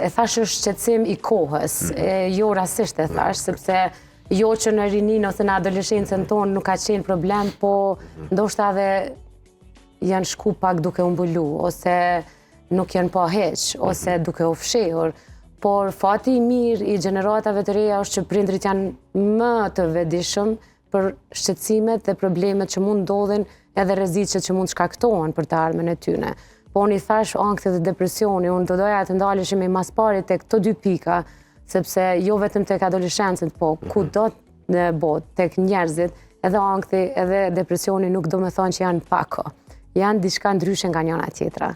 E thash është shqetësim i kohës, jo rastisht e thash, sepse jo që në rinin ose në adoleshencën tonë nuk ka qenë problem, po ndoshta edhe janë shku pak duke u mbulu, ose nuk janë pa heq, ose duke u fshehur. Por fati i mirë i gjeneratave të reja është që prindrit janë më të vetëdijshëm për shqetësimet dhe problemet që mund ndodhin edhe rreziqet që mund shkaktohen për të ardhmen e tyne. Po unë i thash ankthi dhe depresioni, unë do doja të ndaleshim i maspari tek këto dy pika, sepse jo vetëm tek adoleshencët, po kudo në botë, tek njerëzit, edhe ankthi edhe depresioni nuk do me thonë që janë pako. Janë diçka ndryshe nga njëra tjetra.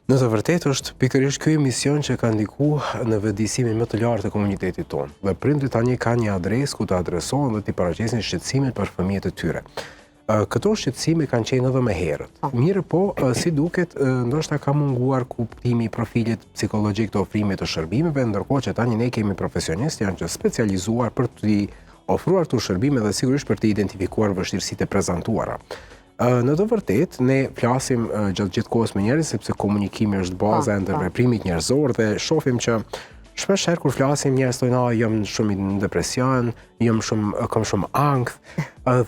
Në të vërtetë është pikërisht ky emision që ka ndikuar në vetëdijsimin më të lartë të komunitetit tonë. Dhe prindrit tani kanë një adresë ku të adresohen dhe të paraqesin shqetësimet për fëmijët e tyre. Këto shqetësime kanë qenë edhe më herët. Mirë po, si duket, ndoshta ka munguar kuptimi i profilit psikologjik të ofrimit të shërbimeve, ndërkohë që tani ne kemi profesionistë janë që specializuar për të ofruar këto shërbime dhe sigurisht për të identifikuar vështirësitë e prezantuara. Në të vërtetë, ne flasim gjatë gjithë kohës me njerëz sepse komunikimi është baza e ndërveprimit njerëzor dhe shohim që shpesh herë kur flasim njerëz thonë jam shumë në depresion, kam shumë ankth,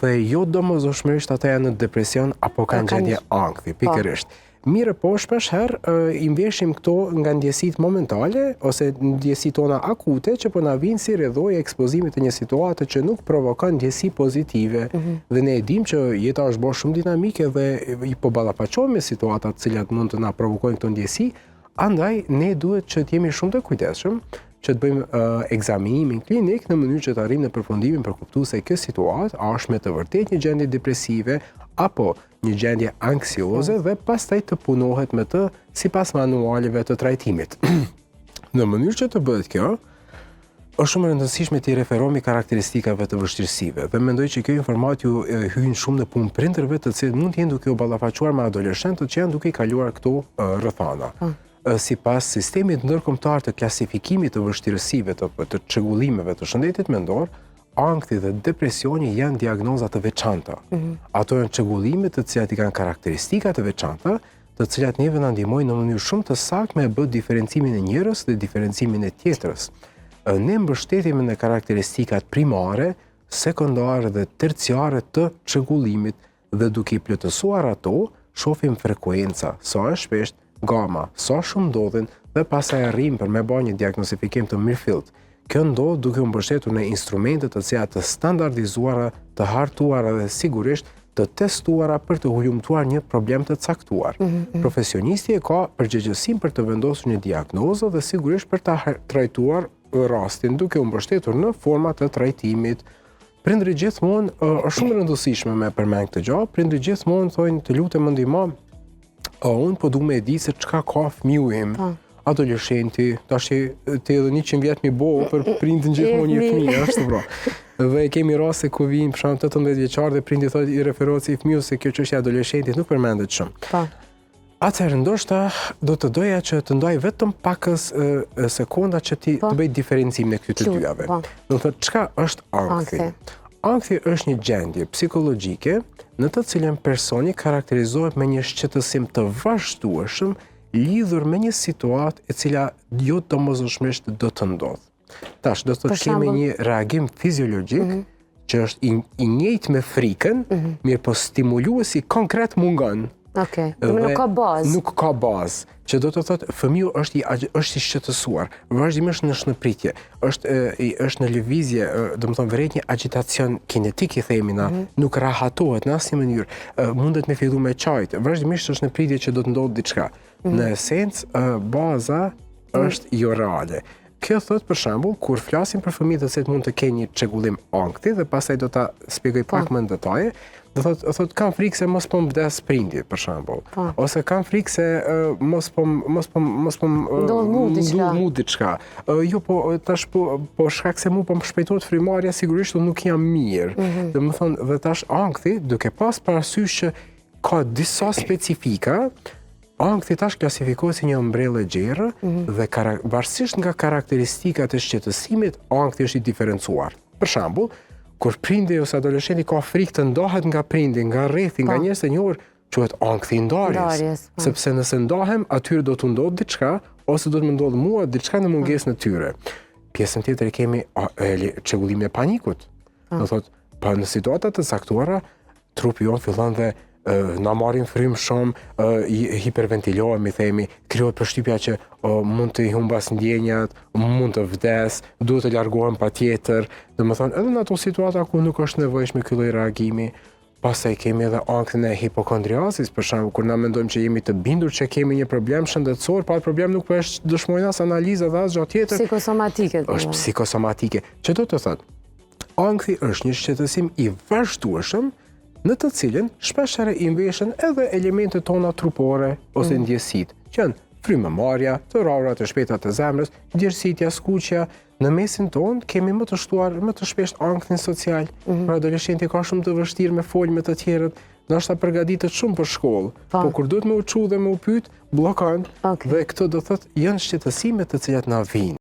dhe jo domosdoshmërisht ata janë në depresion apo kanë gjendje ankthi, pikërisht. Mirë po, shpesh herë i mbjeshim këto nga ndjesitë momentale ose ndjesitë tona akute që po na vinë si rrjedhoi e ekspozimit të një situate që nuk provokon ndjesi pozitive. Dhe ne e dimë që jeta është bërë shumë dinamike dhe i po ballafaqohemi me situata të cilat mund të na provokojnë këto ndjesi, andaj ne duhet që të jemi shumë të kujdesshëm që të bëjmë ekzaminimin klinik në mënyrë që të arrijmë në përfundimin për kuptuar se kjo situatë a është me të vërtetë një gjendje depresive apo një gjendje anksioze dhe pastaj të punohet me të sipas manualeve të trajtimit. Në mënyrë që të bëhet kjo, është shumë e rëndësishme të referohemi karakteristikave të vështirësive dhe mendoj që kjo informat ju hyn shumë në punë prindërve të cilët mund të jenë duke u ballafaquar me adoleshentët që janë duke i kaluar këto rrethana. Sipas sistemit ndërkombëtar të klasifikimit të vështirësive të çrregullimeve të shëndetit mendor, ankthi dhe depresioni janë diagnoza të veçanta. Ato janë çrregullime të cilat i kanë karakteristika të veçanta, të cilat neve na ndihmojnë në mënyrë shumë të saktë me bë diferencimin e njërës dhe diferencimin e tjetrës. Ne mbështetemi në karakteristikat primare, sekondare dhe terciare të çrregullimit dhe duke i plotësuar ato, shohim frekuenca, sa është shpesht, gama, sa shumë ndodhin dhe pastaj arrijmë për me bërë një diagnostifikim të mirëfillt. Kjo ndodh duke u mbështetur në instrumente të cilat të standardizuara, të hartuara dhe sigurisht të testuara për të hulumtuar një problem të caktuar. Profesionisti e ka përgjegjësinë për të vendosur një diagnozë dhe sigurisht për ta trajtuar rastin duke u mbështetur në forma të trajtimit. Prindrit gjithmonë është shumë e rëndësishme me përmend këtë gjë. Prindrit gjithmonë thonë të lutem më ndihmo, unë po du me e di se çka ka fëmiu im. Adoleshenti, tash të edhe 100 vjet mi bo për prindin gjithmonë një fëmijë, është pra. Dhe kemi raste ku vijnë për shembull 18 vjeçar dhe prindi thotë i referohet si fëmiu se kjo çështje e adoleshentit nuk përmendet shumë. Atëherë ndoshta do të doja që të ndaj vetëm pakës sekonda që ti të bëj diferencimin e këtyre të dyave. Do të thotë çka është ankthi? Ankthi është një gjendje psikologjike në të cilën personi karakterizohet me një shqetësim të vazhdueshëm lidhur me një situatë e cila jo domosdoshmërisht do të ndodh. Tash do të kemi një reagim fiziologjik që është i njëjtë me frikën, mirë po stimuluesi konkret mungon. Nuk ka bazë. Nuk ka bazë, që do të thotë fëmiu është i shqetësuar, vazhdimisht në shnëpritje, është në lëvizje, domethënë vret një agitacion kinetik i themi na, nuk rahatohet në asnjë mënyrë, mundet me fillu me qajt, vazhdimisht është në pritje që do të ndodhë diçka. Në esencë, baza është jo reale. Kjo thot për shembull, kur flasim për fëmijët të cilët mund të kenë një çrregullim ankthi dhe pastaj do ta shpjegoj pak më në detaje, do thot kanë frikë se mos po vdes prindi për shembull, ose kanë frikë se mos po ndodh diçka. Jo po tash po shkak se mu po më shpejtohet frymarrja sigurisht unë nuk jam mirë. Domethënë dhe tash ankthi duke pas parasysh që ka disa specifika. Ankthi tash klasifikohet si një umbrellë e gjerë dhe varësisht nga karakteristikat e shqetësimit, ankthi është i diferencuar. Për shembull, kur prindi ose adoleshenti ka frikë të ndahet nga prindi, nga rrethi, nga njerëz të njohur, quhet ankthi i ndarjes. Sepse nëse ndahem, aty do të ndodhë diçka, ose do të më ndodhë mua diçka në mungesë në tyre. Pjesën tjetër kemi çrregullimin e panikut. Do thotë, pa në situata të caktuara, trupi jon fillon dhe na marrin frymë shumë, hiperventilohemi, themi, krijohet përshtypja që mund të i humbas ndjenjat, mund të vdes, duhet të largohem patjetër. Domethënë, edhe në ato situata ku nuk është nevojshme ky lloj reagimi. Pastaj kemi edhe ankthin e hipokondriazis, për shembull, kur na mendojmë që jemi të bindur që kemi një problem shëndetësor, pa problem nuk po është dëshmojnë as analizë dhe as gjatë tjetër. Psikosomatike. Është psikosomatike. Që do të thotë, ankthi është një shqetësim i vazhdueshëm në të cilin shpeshherë i mbeshen edhe elementet tona trupore ose ndjesitë, që janë frymëmarrja, të rrara të shpejta të zemrës, gjerësitja, skuqja. Në mesin tonë kemi më të shtuar më të shpesh ankthin social. Pra adoleshenti ka shumë të vështirë me folë me të tjerët, ndoshta përgatitet shumë për shkollë, po kur duhet me u çu dhe me u pyet, bllokon. Dhe këto do thotë janë shqetësime të cilat na vijnë.